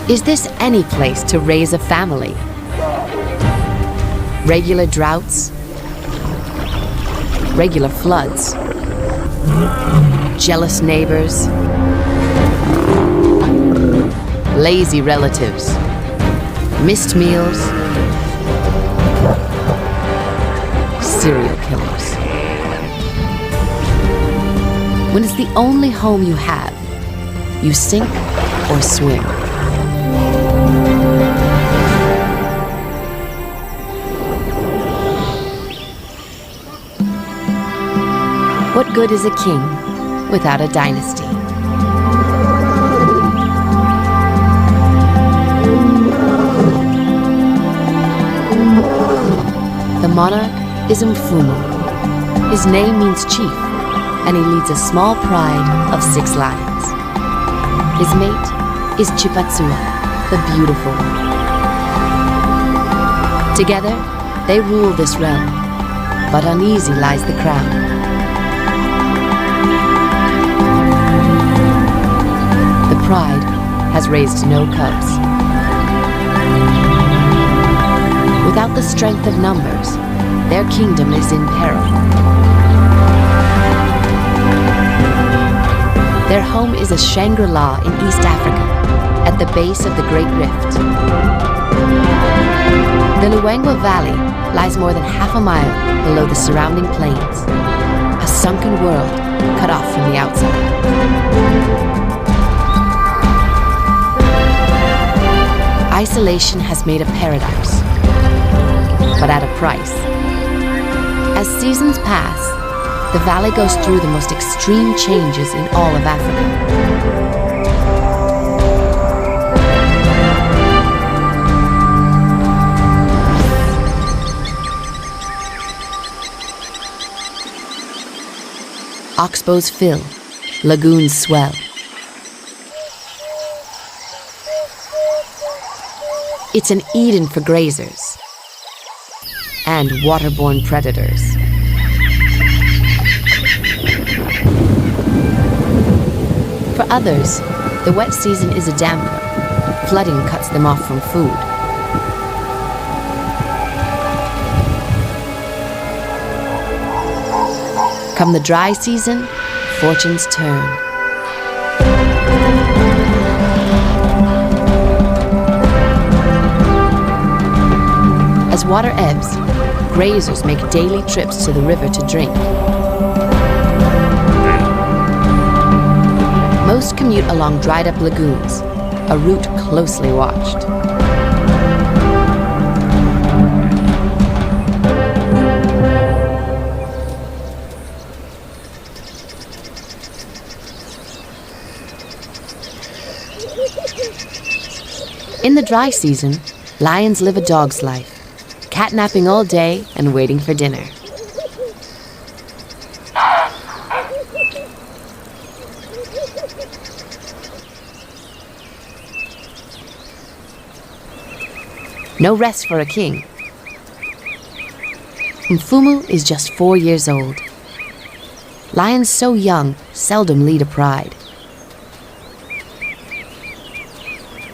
Is this any place to raise a family? Regular droughts, regular floods, jealous neighbors, lazy relatives, missed meals, serial killers. When it's the only home you have, you sink or swim. What good is a king without a dynasty? The monarch is Mfumu. His name means chief, and he leads a small pride of 6 lions. His mate is Chipatsua, the beautiful one. Together, they rule this realm, but uneasy lies the crown. The pride has raised no cubs. Without the strength of numbers, their kingdom is in peril. Their home is a Shangri-La in East Africa, at the base of the Great Rift. The Luangwa Valley lies more than half a mile below the surrounding plains, a sunken world cut off from the outside. Isolation has made a paradise, but at a price. As seasons pass, the valley goes through the most extreme changes in all of Africa. Oxbows fill, lagoons swell. It's an Eden for grazers and waterborne predators. For others, the wet season is a damper. Flooding cuts them off from food. Come the dry season, fortunes turn. As water ebbs, grazers make daily trips to the river to drink. Most commute along dried-up lagoons, a route closely watched. In the dry season, lions live a dog's life, catnapping all day and waiting for dinner. No rest for a king. Mfumu is just 4 years old. Lions so young seldom lead a pride.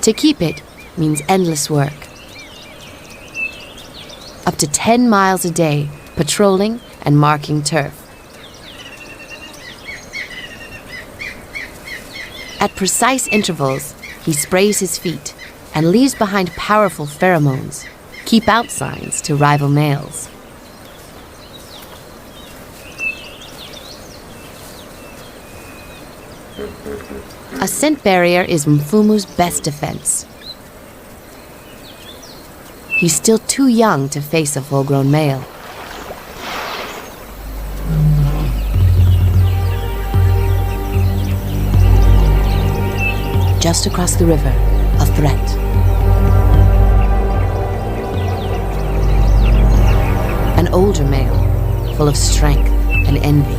To keep it means endless work. Up to 10 miles a day, patrolling and marking turf. At precise intervals, he sprays his feet and leaves behind powerful pheromones, keep out signs to rival males. A scent barrier is Mfumu's best defense. He's still too young to face a full-grown male. Just across the river, a threat. An older male, full of strength and envy.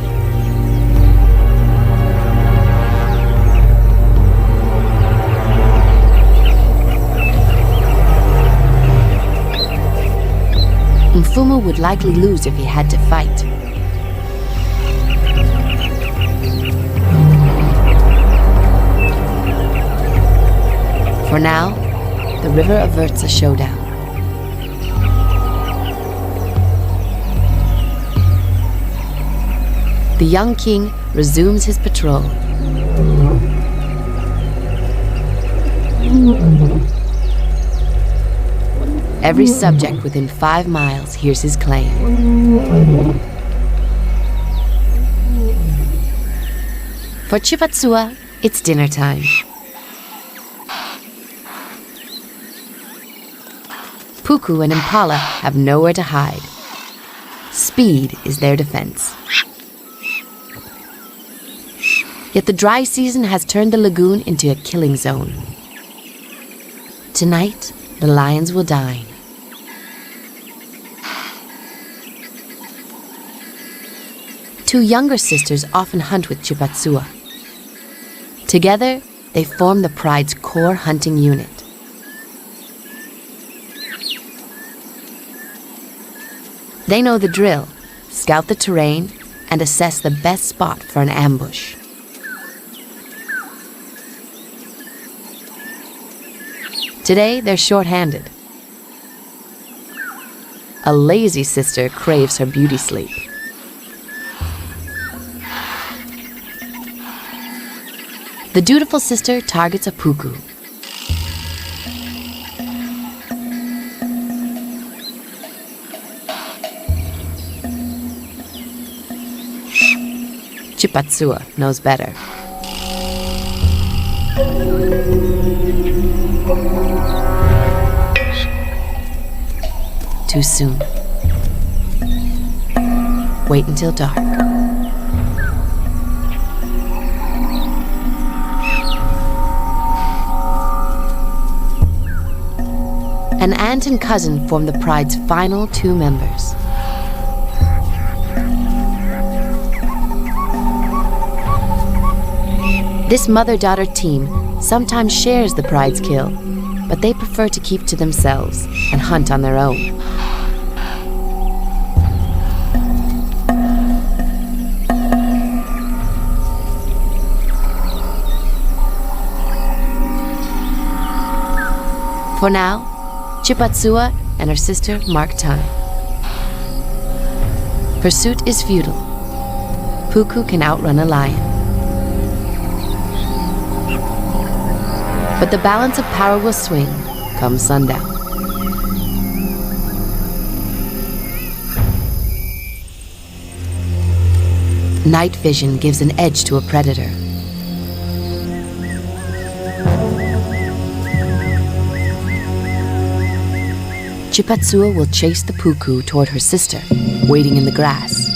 Mfumu would likely lose if he had to fight. For now, the river averts a showdown. The young king resumes his patrol. Every subject within 5 miles hears his claim. For Chipatsua, it's dinner time. Puku and Impala have nowhere to hide. Speed is their defense. Yet the dry season has turned the lagoon into a killing zone. Tonight, the lions will dine. Two younger sisters often hunt with Chipatsua. Together, they form the pride's core hunting unit. They know the drill, scout the terrain, and assess the best spot for an ambush. Today, they're short-handed. A lazy sister craves her beauty sleep. The dutiful sister targets a puku. Chipatsua knows better. Too soon. Wait until dark. An aunt and cousin form the pride's final 2 members. This mother-daughter team sometimes shares the pride's kill, but they prefer to keep to themselves and hunt on their own. For now, Chipatsua and her sister mark time. Pursuit is futile. Puku can outrun a lion. But the balance of power will swing come sundown. Night vision gives an edge to a predator. Chipatsua will chase the puku toward her sister, waiting in the grass.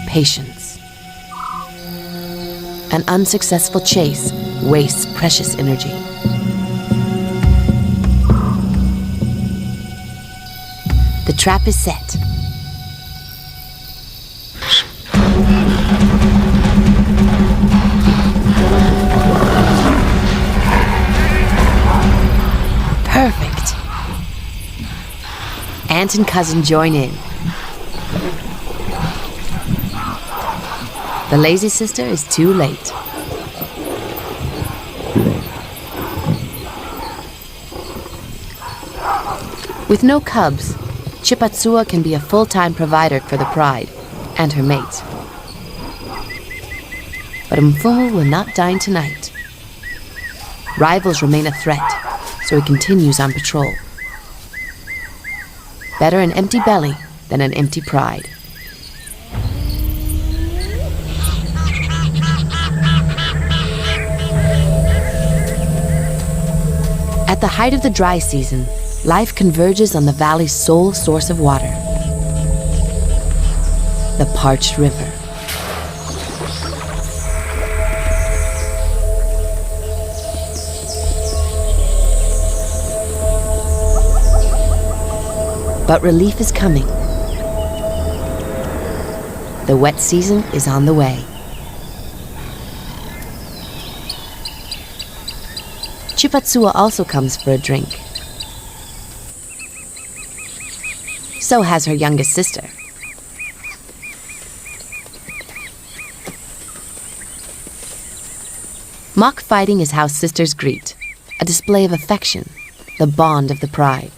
Patience. An unsuccessful chase wastes precious energy. The trap is set. Perfect. Aunt and cousin join in. The lazy sister is too late. With no cubs, Chipatsua can be a full-time provider for the pride and her mate. But Mfumu will not dine tonight. Rivals remain a threat, so he continues on patrol. Better an empty belly than an empty pride. At the height of the dry season, life converges on the valley's sole source of water, the parched river. But relief is coming. The wet season is on the way. Chipatsua also comes for a drink. So has her youngest sister. Mock fighting is how sisters greet, a display of affection, the bond of the pride.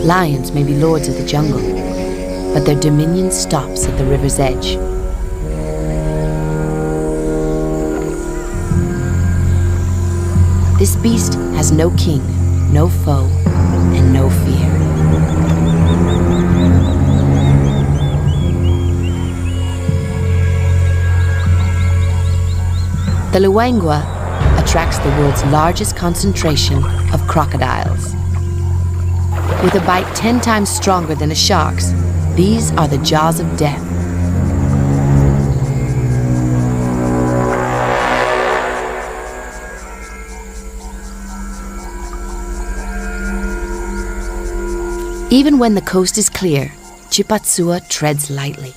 Lions may be lords of the jungle, but their dominion stops at the river's edge. This beast has no king, no foe, and no fear. The Luangwa attracts the world's largest concentration of crocodiles. With a bite 10 times stronger than a shark's, these are the jaws of death. Even when the coast is clear, Chipatsua treads lightly.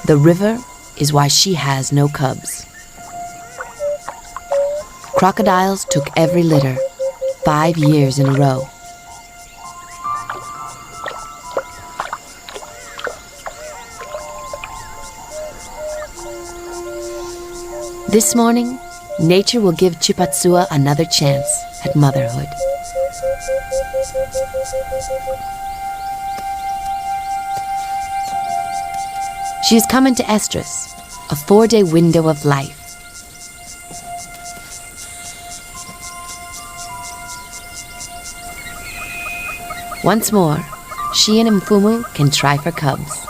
The river is why she has no cubs. Crocodiles took every litter, 5 years in a row. This morning, nature will give Chipatsua another chance at motherhood. She has come into estrus, a 4-day window of life. Once more, she and Mfumu can try for cubs.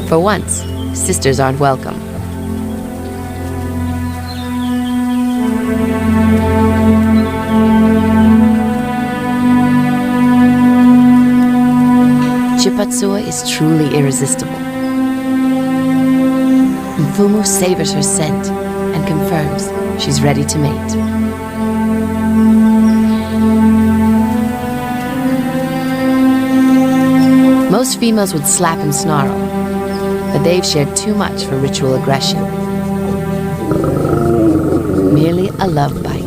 For once, sisters aren't welcome. Chipatsua is truly irresistible. Mfumu savors her scent and confirms she's ready to mate. Most females would slap and snarl, but they've shared too much for ritual aggression. Merely a love bite.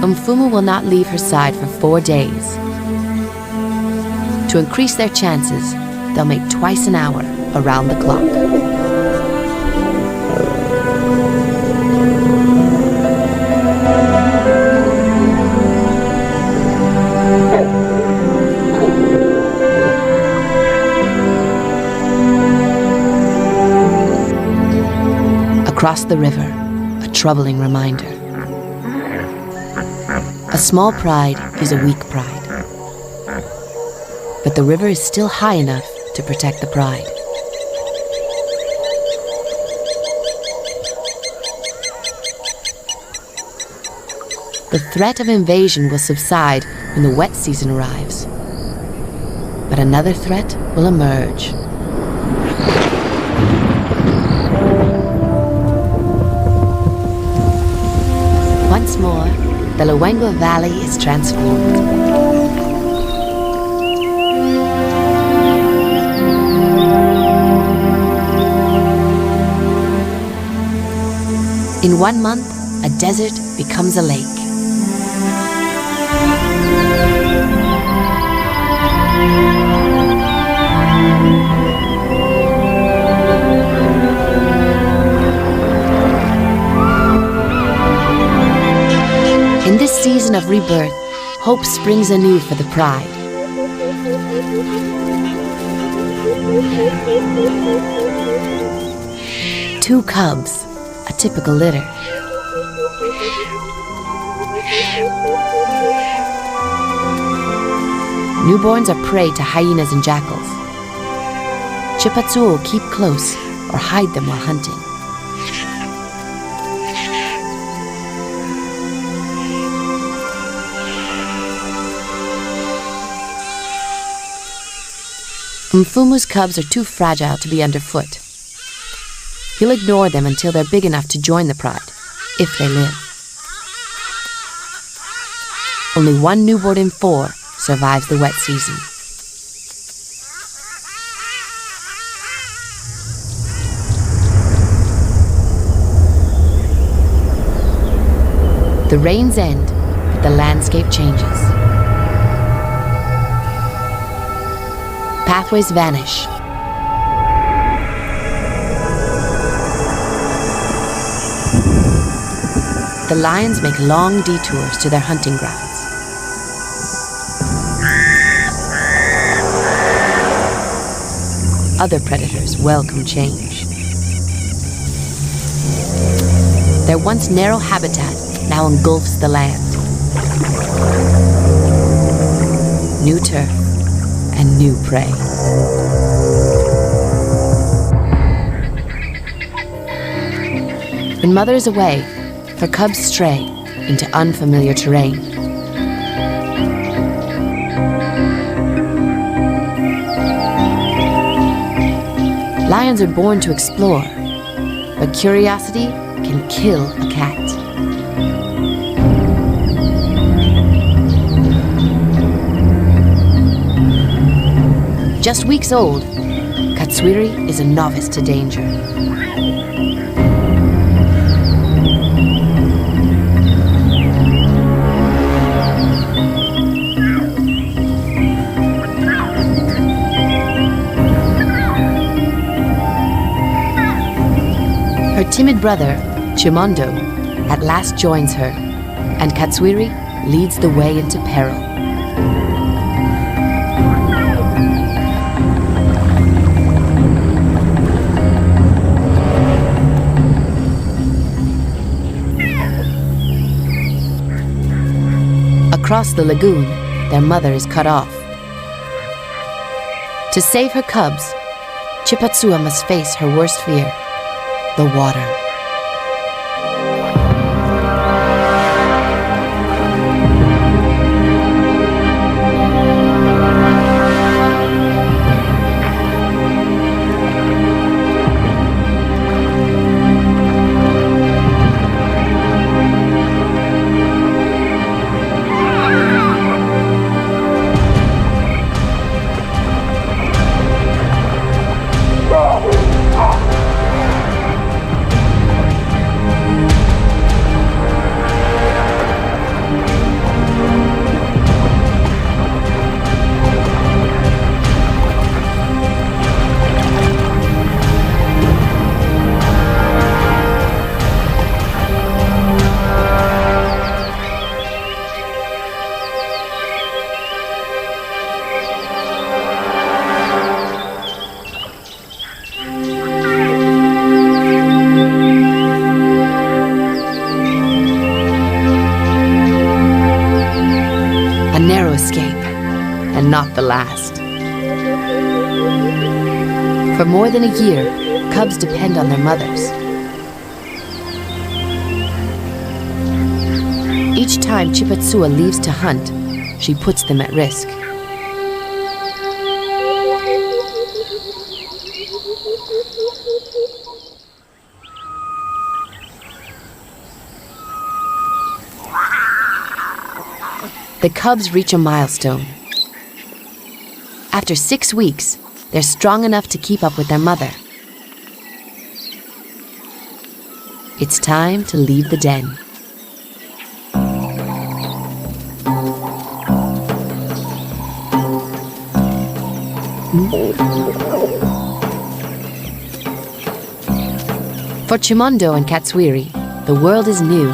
Mfumu will not leave her side for 4 days. To increase their chances, they'll make twice an hour around the clock. Across the river, a troubling reminder. A small pride is a weak pride. But the river is still high enough to protect the pride. The threat of invasion will subside when the wet season arrives. But another threat will emerge. Once more, the Luangwa Valley is transformed. In 1 month, a desert becomes a lake. In this season of rebirth, hope springs anew for the pride. Two cubs, a typical litter. Newborns are prey to hyenas and jackals. Chipatsua will keep close or hide them while hunting. Mfumu's cubs are too fragile to be underfoot. He'll ignore them until they're big enough to join the pride, if they live. Only one newborn in 4 survives the wet season. The rains end, but the landscape changes. Pathways vanish. The lions make long detours to their hunting grounds. Other predators welcome change. Their once narrow habitat now engulfs the land. New turf and new prey. When mother is away, her cubs stray into unfamiliar terrain. Lions are born to explore, but curiosity can kill a cat. Just weeks old, Katswiri is a novice to danger. Her timid brother, Chimondo, at last joins her, and Katswiri leads the way into peril. Across the lagoon, their mother is cut off. To save her cubs, Chipatsua must face her worst fear, the water. Narrow escape, and not the last. For more than a year, cubs depend on their mothers. Each time Chipatsua leaves to hunt, she puts them at risk. The cubs reach a milestone. After 6 weeks, they're strong enough to keep up with their mother. It's time to leave the den. For Chimondo and Katswiri, the world is new.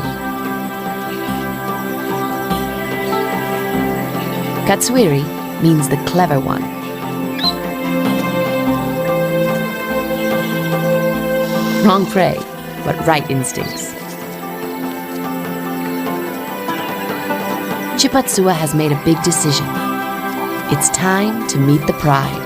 Katswiri means the clever one. Wrong prey, but right instincts. Chipatsua has made a big decision. It's time to meet the pride.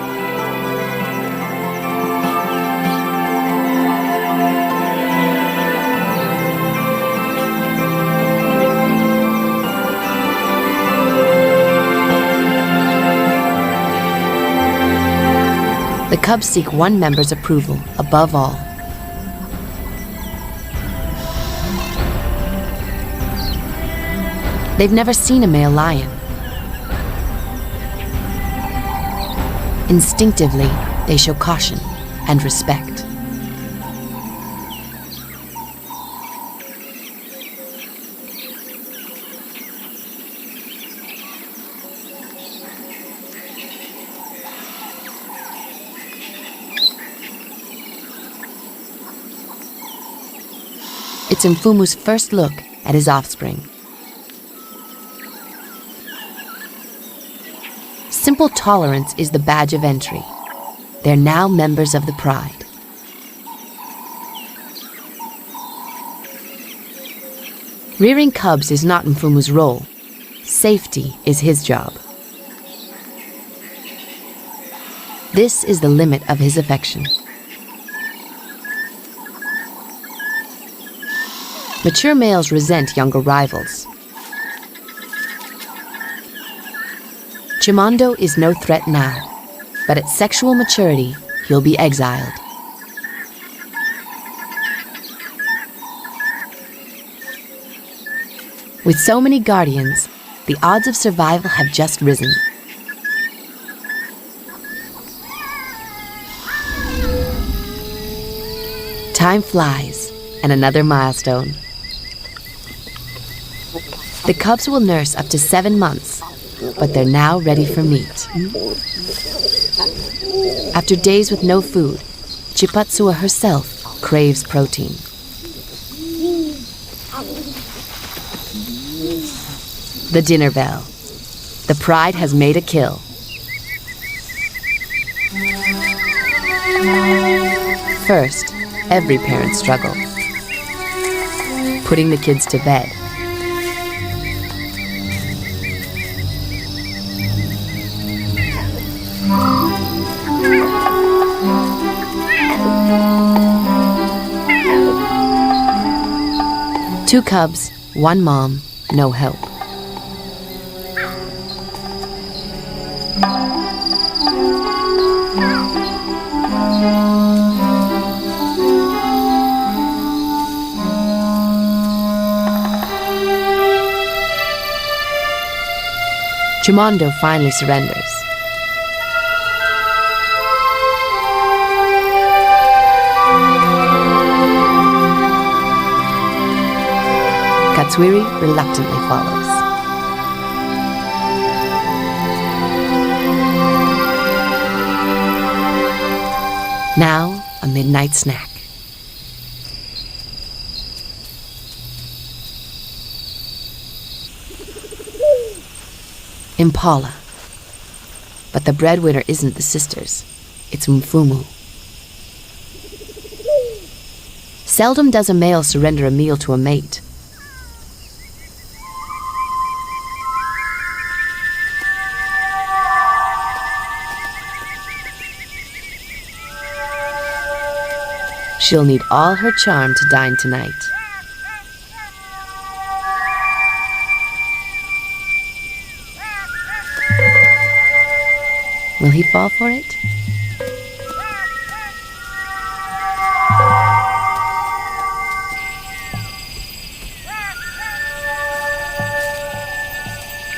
The cubs seek one member's approval above all. They've never seen a male lion. Instinctively, they show caution and respect. It's Mfumu's first look at his offspring. Simple tolerance is the badge of entry. They're now members of the pride. Rearing cubs is not Mfumu's role. Safety is his job. This is the limit of his affection. Mature males resent younger rivals. Chimondo is no threat now, but at sexual maturity, he'll be exiled. With so many guardians, the odds of survival have just risen. Time flies, and another milestone. The cubs will nurse up to 7 months, but they're now ready for meat. After days with no food, Chipatsua herself craves protein. The dinner bell. The pride has made a kill. First, every parent struggles. Putting the kids to bed. Two cubs, one mom, no help. Chimondo finally surrenders. Katswiri reluctantly follows. Now, a midnight snack. Impala. But the breadwinner isn't the sisters, it's Mfumu. Seldom does a male surrender a meal to a mate. She'll need all her charm to dine tonight. Will he fall for it?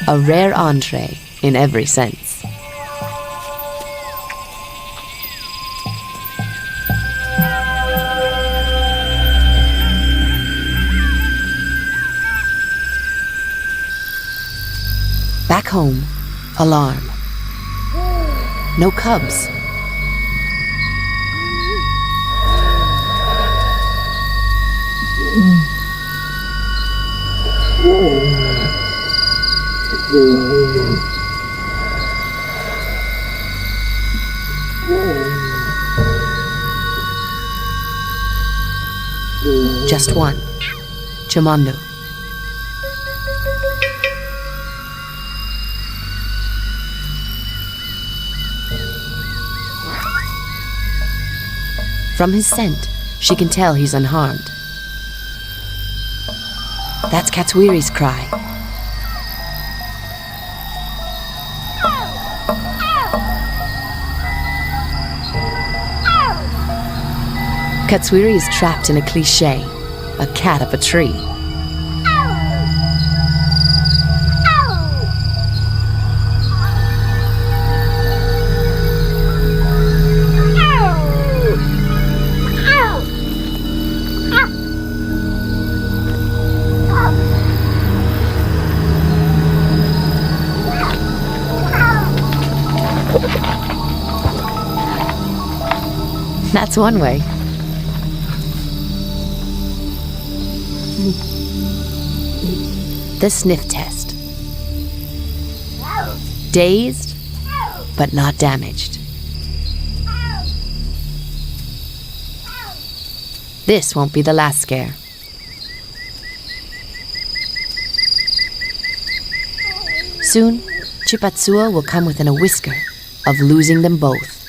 A rare entree in every sense. Back home, alarm. No cubs. Just one. Chimondo. From his scent, she can tell he's unharmed. That's Katswiri's cry. Katswiri is trapped in a cliché, a cat up a tree. That's one way. The sniff test. Dazed, but not damaged. This won't be the last scare. Soon, Chipatsua will come within a whisker of losing them both.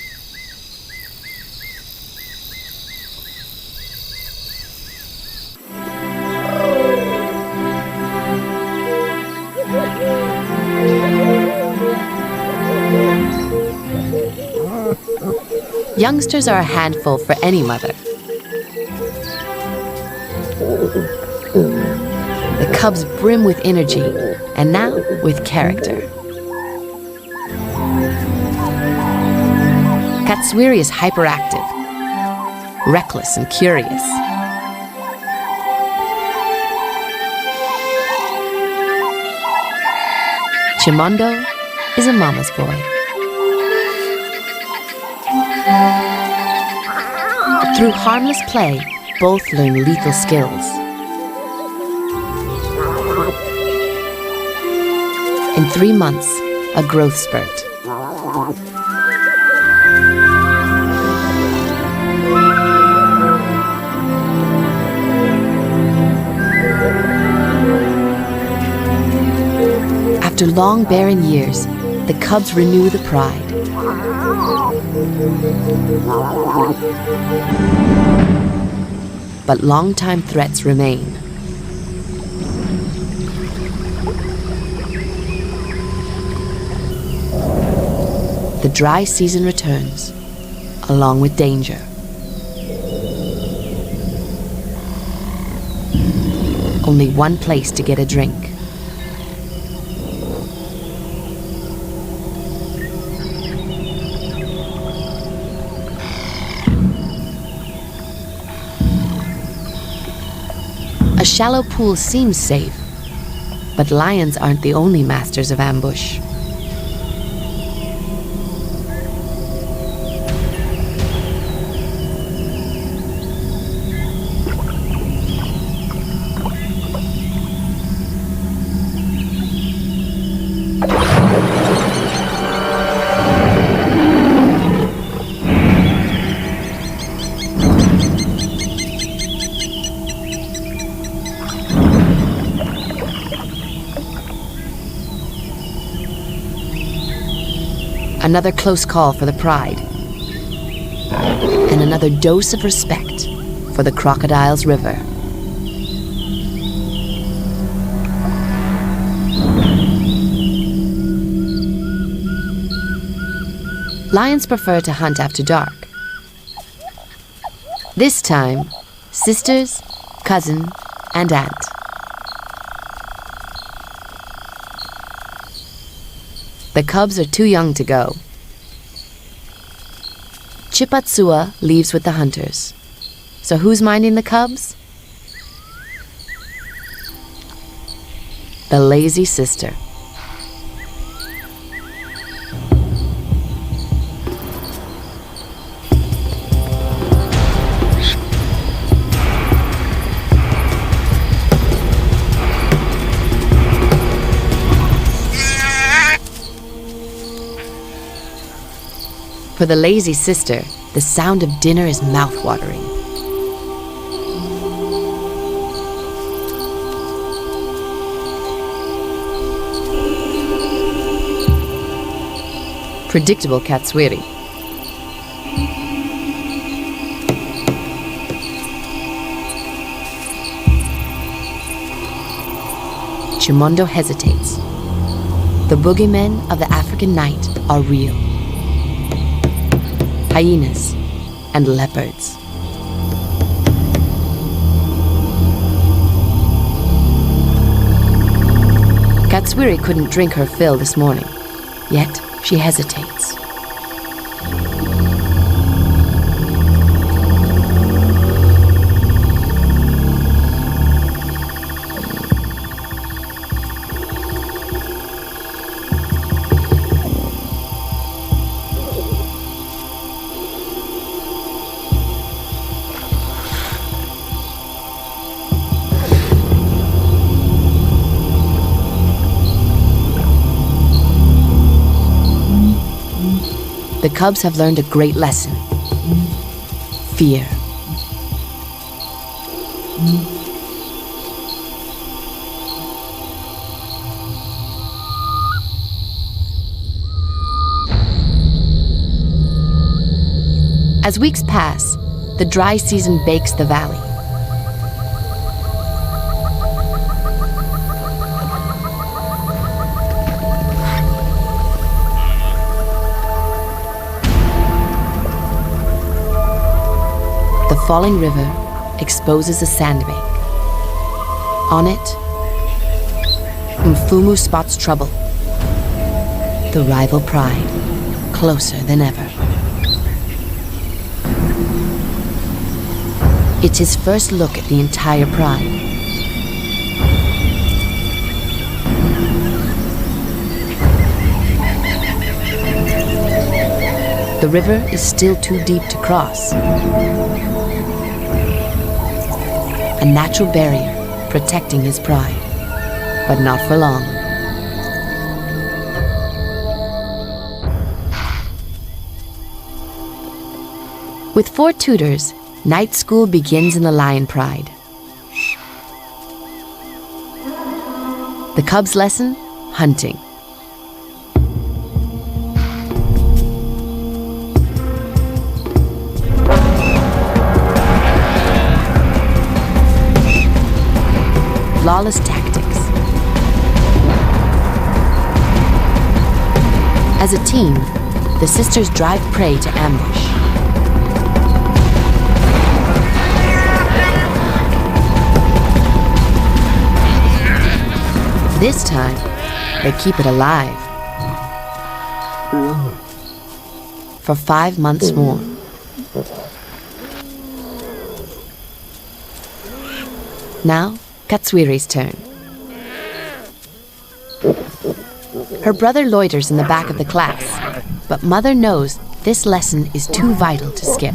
Youngsters are a handful for any mother. The cubs brim with energy, and now with character. Katswiri is hyperactive, reckless and curious. Chimondo is a mama's boy. Through harmless play, both learn lethal skills. In 3 months, a growth spurt. After long barren years, the cubs renew the pride. But long-time threats remain. The dry season returns, along with danger. Only one place to get a drink. A shallow pool seems safe, but lions aren't the only masters of ambush. Another close call for the pride. And another dose of respect for the Crocodile's river. Lions prefer to hunt after dark. This time, sisters, cousin, and aunt. The cubs are too young to go. Chipatsua leaves with the hunters. So who's minding the cubs? The lazy sister. For the lazy sister, the sound of dinner is mouth-watering. Predictable Katswiri. Chimondo hesitates. The boogeymen of the African night are real. Hyenas and leopards. Katswiri couldn't drink her fill this morning, yet she hesitates. The cubs have learned a great lesson. Fear. As weeks pass, the dry season bakes the valley. The falling river exposes a sandbank. On it, Mfumu spots trouble. The rival pride, closer than ever. It's his first look at the entire pride. The river is still too deep to cross. A natural barrier protecting his pride, but not for long. With 4 tutors, night school begins in the lion pride. The cubs' lesson? Hunting. Flawless tactics. As a team, the sisters drive prey to ambush. This time, they keep it alive. For 5 months more. Now, Katswiri's turn. Her brother loiters in the back of the class, but Mother knows this lesson is too vital to skip.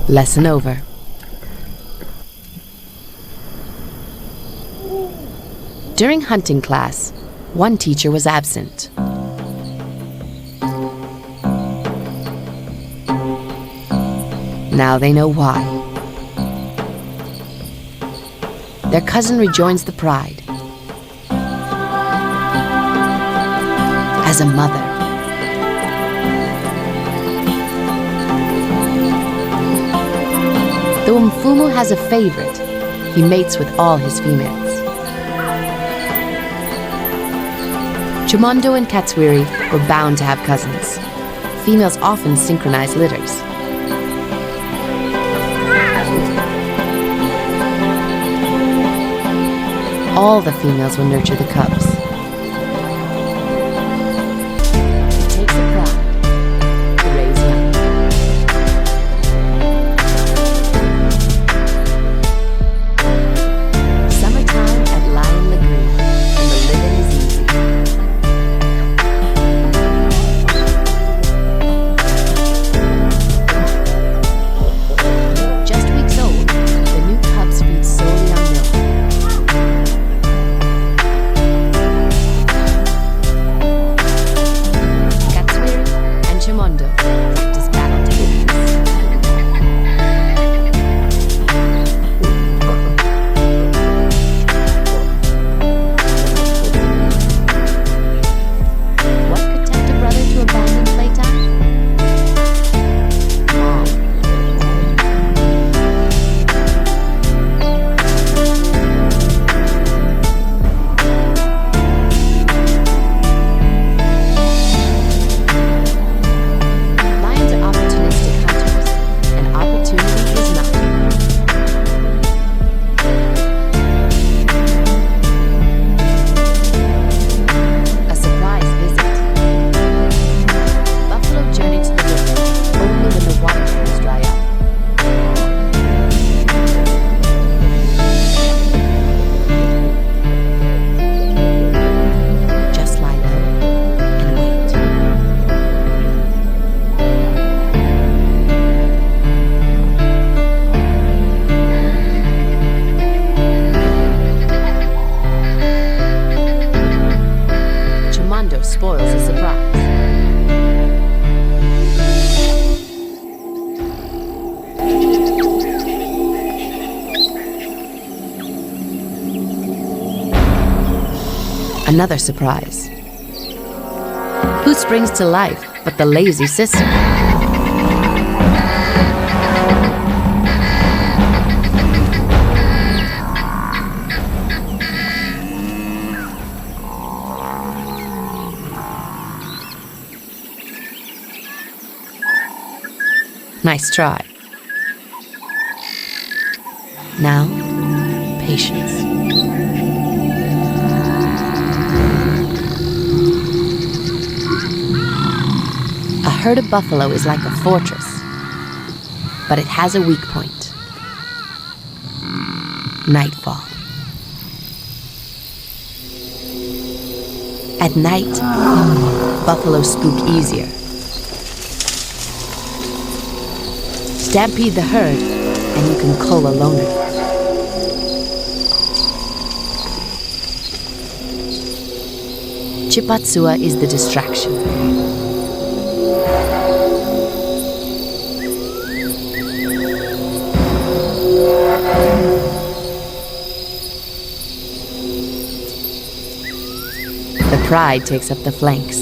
Lesson over. During hunting class, one teacher was absent. Now they know why. Their cousin rejoins the pride. As a mother. Though Mfumu has a favorite, he mates with all his females. Chimondo and Katswiri were bound to have cousins. Females often synchronize litters. All the females will nurture the cubs. It takes a pride to raise young. Summertime at Lion Lagoon, and the living is easy. Just weeks old, the new cubs feed solely on milk. Another surprise. Who springs to life but the lazy sister? Nice try. Now, patience. A herd of buffalo is like a fortress, but it has a weak point. Nightfall. At night, buffalo spook easier. Stampede the herd, and you can cull a loner. Chipatsua is the distraction. The pride takes up the flanks.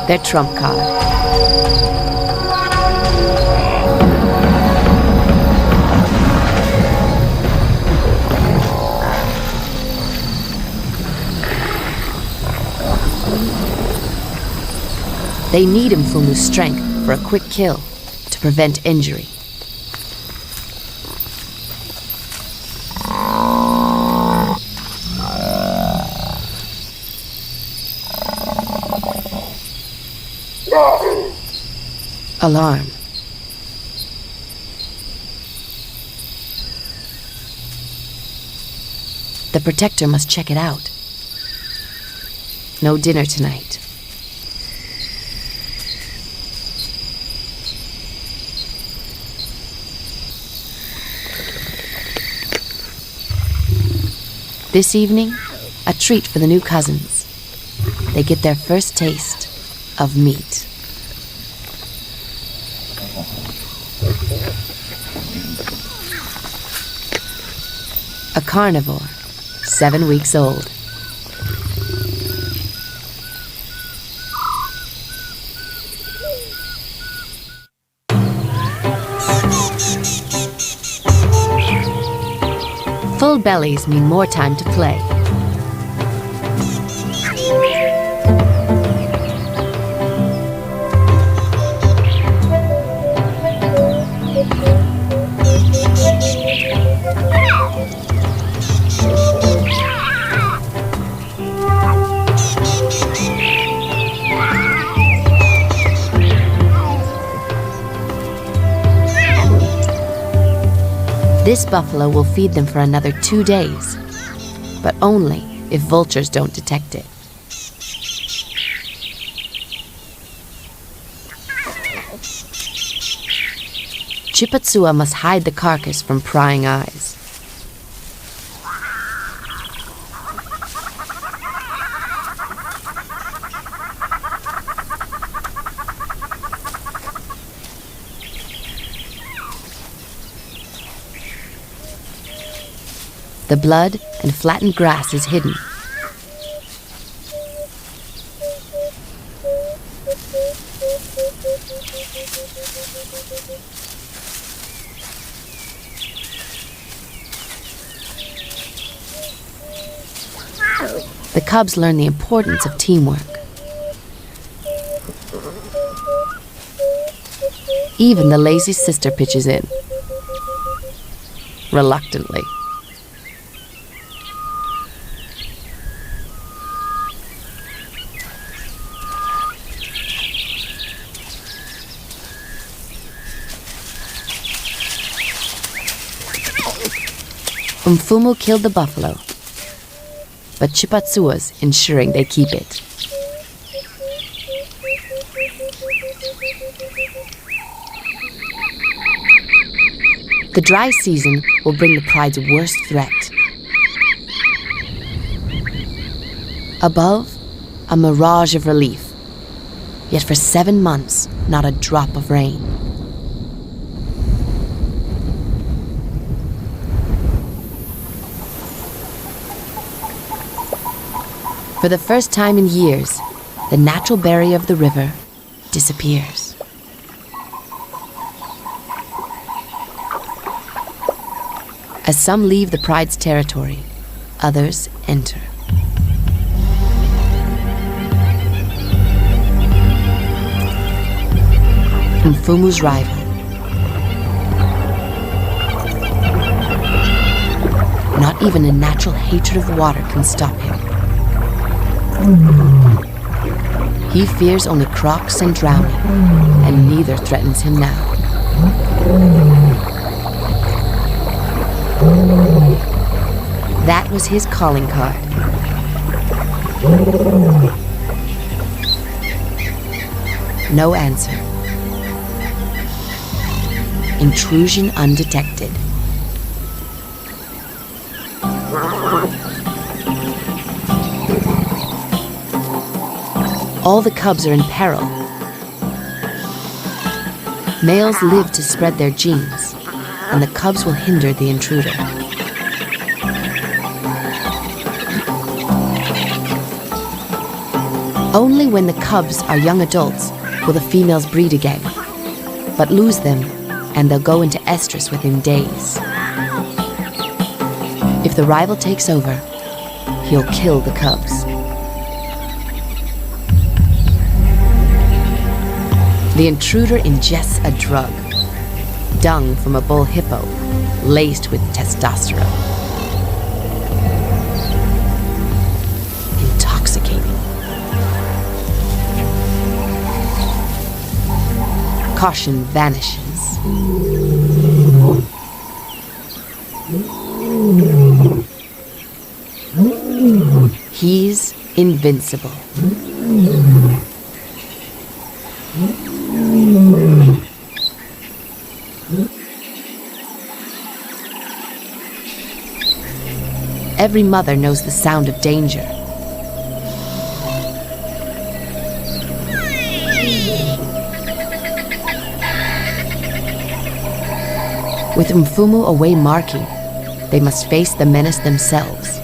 Their trump card. They need Mfumu's strength for a quick kill to prevent injury. Alarm. The protector must check it out. No dinner tonight. This evening, a treat for the new cousins. They get their first taste of meat. A carnivore, 7 weeks old. Full bellies mean more time to play. This buffalo will feed them for another 2 days, but only if vultures don't detect it. Chipatsua must hide the carcass from prying eyes. The blood and flattened grass is hidden. The cubs learn the importance of teamwork. Even the lazy sister pitches in, reluctantly. Mfumu killed the buffalo, but Chipatsua's ensuring they keep it. The dry season will bring the pride's worst threat. Above, a mirage of relief. Yet for 7 months, not a drop of rain. For the first time in years, the natural barrier of the river disappears. As some leave the pride's territory, others enter. Mfumu's rival. Not even a natural hatred of water can stop him. He fears only crocs and drowning, and neither threatens him now. That was his calling card. No answer. Intrusion undetected. All the cubs are in peril. Males live to spread their genes, and the cubs will hinder the intruder. Only when the cubs are young adults will the females breed again, but lose them and they'll go into estrus within days. If the rival takes over, he'll kill the cubs. The intruder ingests a drug, dung from a bull hippo, laced with testosterone. Intoxicating. Caution vanishes. He's invincible. Every mother knows the sound of danger. With Mfumu away marking, they must face the menace themselves.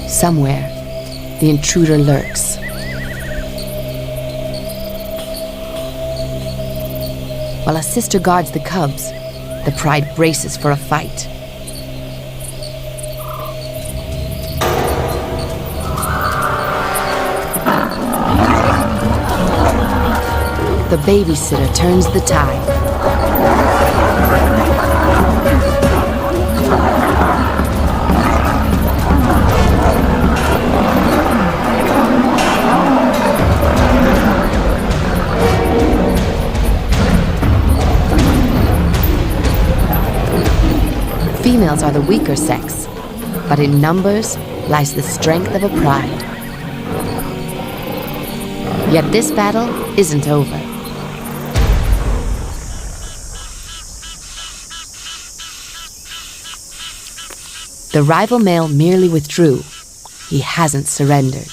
Somewhere, the intruder lurks. While a sister guards the cubs, the pride braces for a fight. The babysitter turns the tide. Females are the weaker sex, but in numbers lies the strength of a pride. Yet this battle isn't over. The rival male merely withdrew. He hasn't surrendered.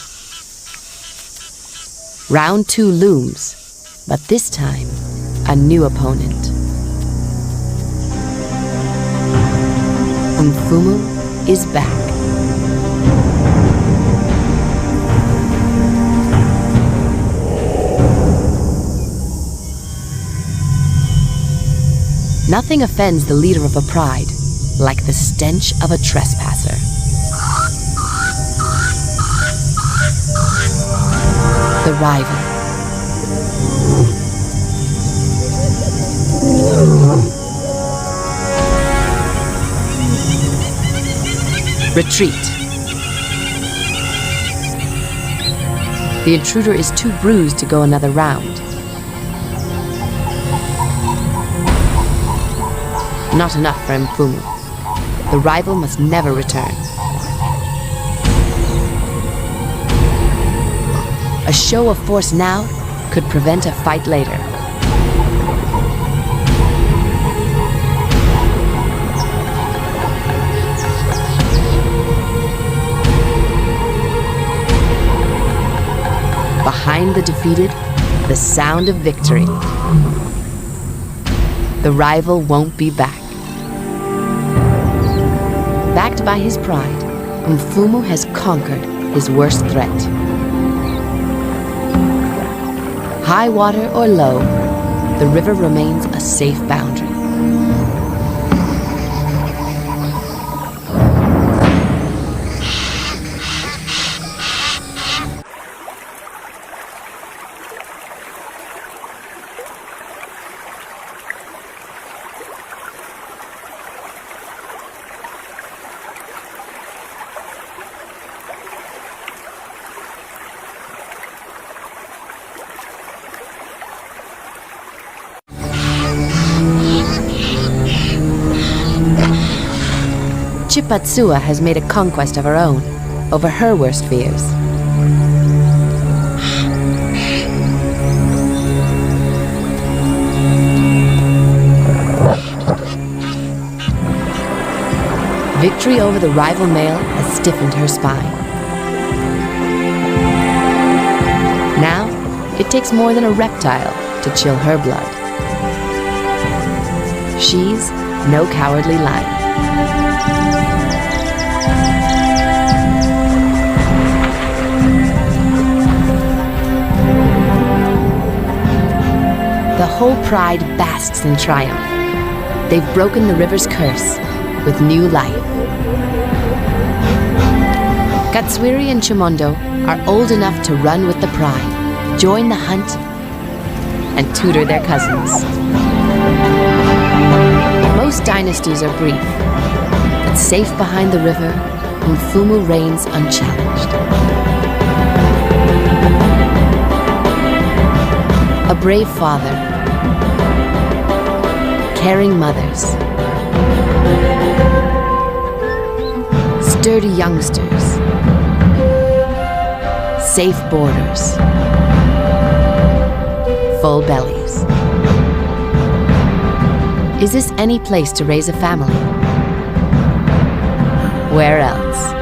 Round 2 looms, but this time, a new opponent. Mfumu is back. Nothing offends the leader of a pride like the stench of a trespasser. The rival. Retreat. The intruder is too bruised to go another round. Not enough for Mfumu. The rival must never return. A show of force now could prevent a fight later. Behind the defeated, the sound of victory. The rival won't be back. Backed by his pride, Mfumu has conquered his worst threat. High water or low, the river remains a safe boundary. Chipatsua has made a conquest of her own over her worst fears. Victory over the rival male has stiffened her spine. Now, it takes more than a reptile to chill her blood. She's no cowardly lion. The whole pride basks in triumph. They've broken the river's curse with new life. Katswiri and Chimondo are old enough to run with the pride, join the hunt, and tutor their cousins. Most dynasties are brief, but safe behind the river, Mfumu reigns unchallenged. A brave father, caring mothers, sturdy youngsters, safe borders, full bellies. Is this any place to raise a family? Where else?